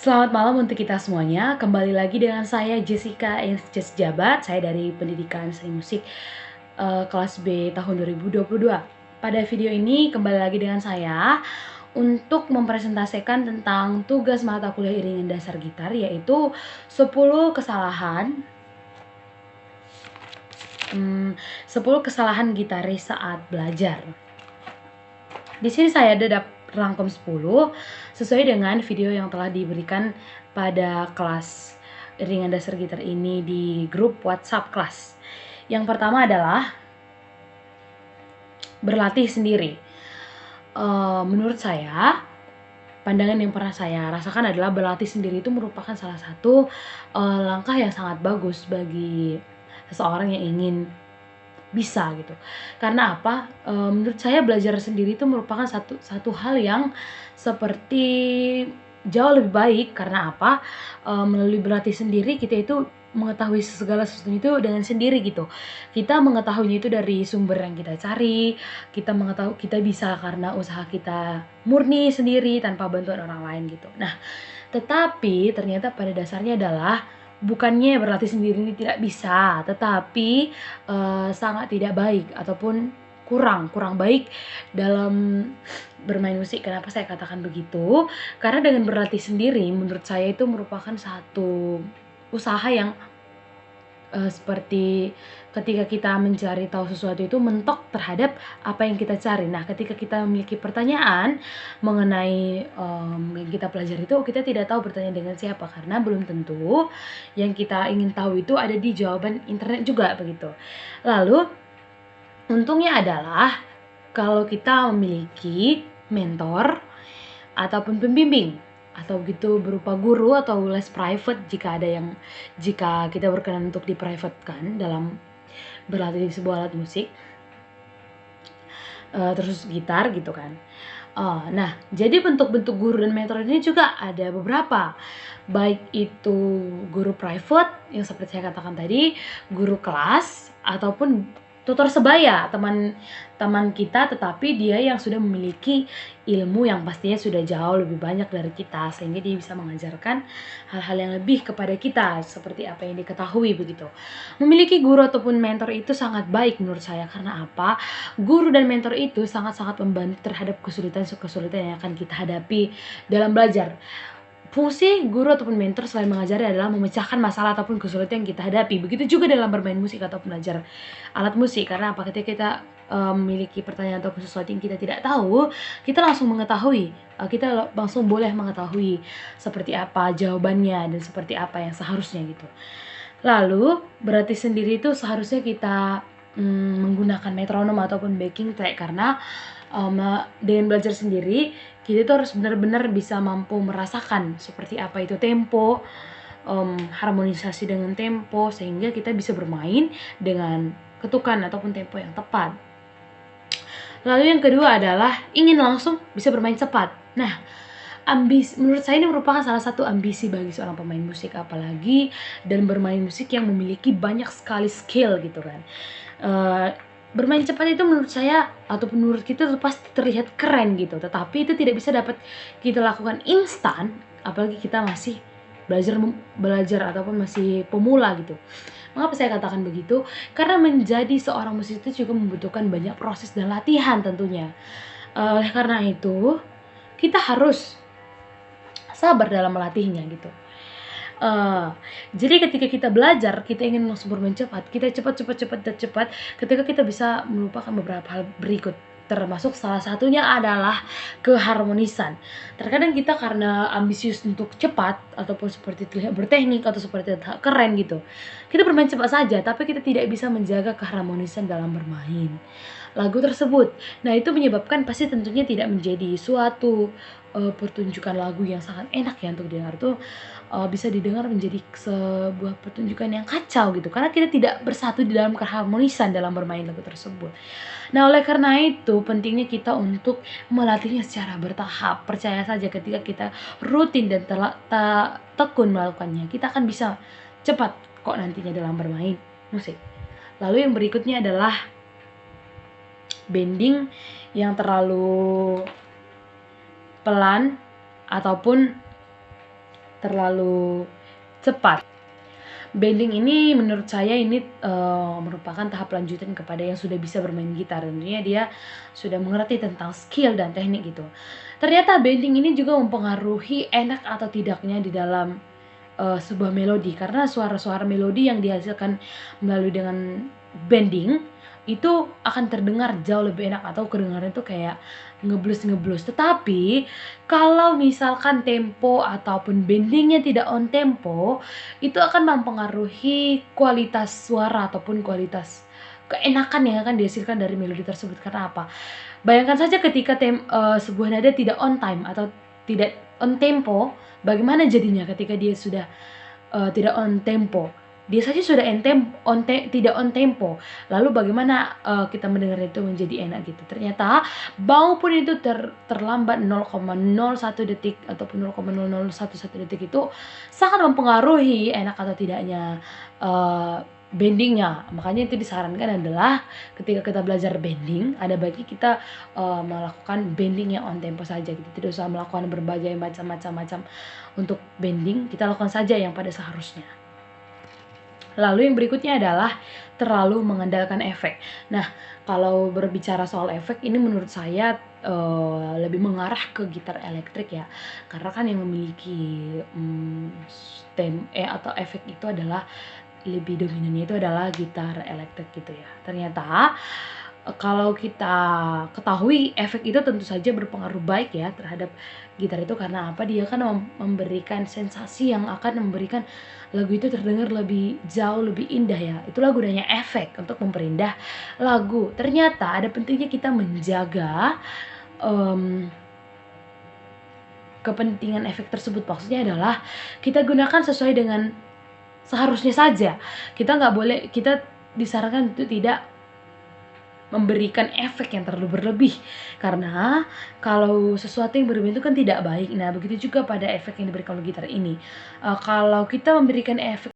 Selamat malam untuk kita semuanya. Kembali lagi dengan saya Jessica Jess Jabat. Saya dari Pendidikan Seni Musik kelas B tahun 2022. Pada video ini kembali lagi dengan saya untuk mempresentasikan tentang tugas mata kuliah iringan dasar gitar, yaitu 10 kesalahan gitaris saat belajar. Di sini saya ada rangkum 10 sesuai dengan video yang telah diberikan pada kelas iringan dasar gitar ini di grup WhatsApp kelas. Yang pertama adalah berlatih sendiri. Menurut saya, pandangan yang pernah saya rasakan adalah berlatih sendiri itu merupakan salah satu langkah yang sangat bagus bagi seseorang yang ingin bisa gitu. Karena apa? Menurut saya belajar sendiri itu merupakan satu hal yang seperti jauh lebih baik. Karena apa? Melalui berlatih sendiri kita itu mengetahui segala sesuatu itu dengan sendiri gitu. Kita mengetahuinya itu dari sumber yang kita cari. Kita bisa karena usaha kita murni sendiri tanpa bantuan orang lain gitu. Nah, tetapi ternyata pada dasarnya adalah bukannya berlatih sendiri ini tidak bisa, tetapi sangat tidak baik ataupun kurang baik dalam bermain musik. Kenapa saya katakan begitu? Karena dengan berlatih sendiri menurut saya itu merupakan satu usaha yang seperti ketika kita mencari tahu sesuatu itu mentok terhadap apa yang kita cari. Nah, ketika kita memiliki pertanyaan mengenai yang kita pelajari itu, kita tidak tahu bertanya dengan siapa, karena belum tentu yang kita ingin tahu itu ada di jawaban internet juga begitu. Lalu untungnya adalah kalau kita memiliki mentor ataupun pembimbing atau gitu berupa guru atau les private jika kita berkenan untuk di-privatekan dalam berlatih di sebuah alat musik, terus gitar gitu kan. Nah, jadi bentuk-bentuk guru dan mentor ini juga ada beberapa, baik itu guru private yang seperti saya katakan tadi, guru kelas, ataupun tutor sebaya, teman kita tetapi dia yang sudah memiliki ilmu yang pastinya sudah jauh lebih banyak dari kita, sehingga dia bisa mengajarkan hal-hal yang lebih kepada kita seperti apa yang diketahui begitu. Memiliki guru ataupun mentor itu sangat baik menurut saya. Karena apa? Guru dan mentor itu sangat-sangat membantu terhadap kesulitan yang akan kita hadapi dalam belajar. Fungsi guru ataupun mentor selain mengajari adalah memecahkan masalah ataupun kesulitan yang kita hadapi. Begitu juga dalam bermain musik ataupun belajar alat musik. Karena apa? Ketika kita memiliki pertanyaan ataupun sesuatu yang kita tidak tahu, kita langsung mengetahui. Kita langsung boleh mengetahui seperti apa jawabannya dan seperti apa yang seharusnya gitu. Lalu berarti sendiri itu seharusnya kita menggunakan metronom ataupun backing track, karena dengan belajar sendiri kita tuh harus benar-benar bisa mampu merasakan seperti apa itu tempo, harmonisasi dengan tempo, sehingga kita bisa bermain dengan ketukan ataupun tempo yang tepat. Lalu yang kedua adalah ingin langsung bisa bermain cepat. Nah, menurut saya ini merupakan salah satu ambisi bagi seorang pemain musik, apalagi dan bermain musik yang memiliki banyak sekali skill gitu kan. Bermain cepat itu menurut saya ataupun menurut kita itu pasti terlihat keren gitu, tetapi itu tidak bisa dapat kita lakukan instan, apalagi kita masih belajar ataupun masih pemula gitu. Mengapa saya katakan begitu? Karena menjadi seorang musisi itu juga membutuhkan banyak proses dan latihan tentunya. Oleh karena itu, kita harus sabar dalam melatihnya gitu. Jadi ketika kita belajar, kita ingin langsung bermain cepat, kita cepat. Ketika kita bisa melupakan beberapa hal berikut, termasuk salah satunya adalah keharmonisan. Terkadang kita karena ambisius untuk cepat ataupun seperti terlihat berteknik atau seperti keren gitu, kita bermain cepat saja, tapi kita tidak bisa menjaga keharmonisan dalam bermain lagu tersebut. Nah, itu menyebabkan pasti tentunya tidak menjadi suatu pertunjukan lagu yang sangat enak ya untuk didengar. Tuh bisa didengar menjadi sebuah pertunjukan yang kacau gitu, karena kita tidak bersatu di dalam keharmonisan dalam bermain lagu tersebut. Nah, oleh karena itu pentingnya kita untuk melatihnya secara bertahap. Percaya saja ketika kita rutin dan tekun melakukannya, kita akan bisa cepat kok nantinya dalam bermain musik. Lalu yang berikutnya adalah bending yang terlalu pelan ataupun terlalu cepat. Bending ini menurut saya ini merupakan tahap lanjutan kepada yang sudah bisa bermain gitar. Tentunya dia sudah mengerti tentang skill dan teknik gitu. Ternyata bending ini juga mempengaruhi enak atau tidaknya di dalam sebuah melodi, karena suara-suara melodi yang dihasilkan melalui dengan bending itu akan terdengar jauh lebih enak atau kedengarannya itu kayak ngeblus. Tetapi kalau misalkan tempo ataupun bendingnya tidak on tempo, itu akan mempengaruhi kualitas suara ataupun kualitas keenakan yang akan dihasilkan dari melodi tersebut. Karena apa? Bayangkan saja ketika sebuah nada tidak on time atau tidak on tempo, bagaimana jadinya ketika dia sudah tidak on tempo? Dia saja sudah tidak on tempo. Lalu bagaimana kita mendengar itu menjadi enak gitu? Ternyata maupun itu terlambat 0,01 detik ataupun 0,0011 detik itu sangat mempengaruhi enak atau tidaknya bendingnya. Makanya itu disarankan adalah ketika kita belajar bending, ada baiknya kita melakukan bending yang on tempo saja gitu. Tidak usah melakukan berbagai macam untuk bending, kita lakukan saja yang pada seharusnya. Lalu yang berikutnya adalah terlalu mengandalkan efek. Nah, kalau berbicara soal efek ini menurut saya lebih mengarah ke gitar elektrik ya. Karena kan yang memiliki atau efek itu adalah lebih dominannya itu adalah gitar elektrik gitu ya. Ternyata kalau kita ketahui efek itu tentu saja berpengaruh baik ya terhadap gitar itu. Karena apa? Dia kan memberikan sensasi yang akan memberikan lagu itu terdengar lebih jauh lebih indah ya. Itulah gunanya efek, untuk memperindah lagu. Ternyata ada pentingnya kita menjaga kepentingan efek tersebut. Maksudnya adalah kita gunakan sesuai dengan seharusnya saja. Kita disarankan untuk tidak memberikan efek yang terlalu berlebih, karena kalau sesuatu yang berlebih itu kan tidak baik. Nah, begitu juga pada efek yang diberikan oleh gitar ini. Kalau kita memberikan efek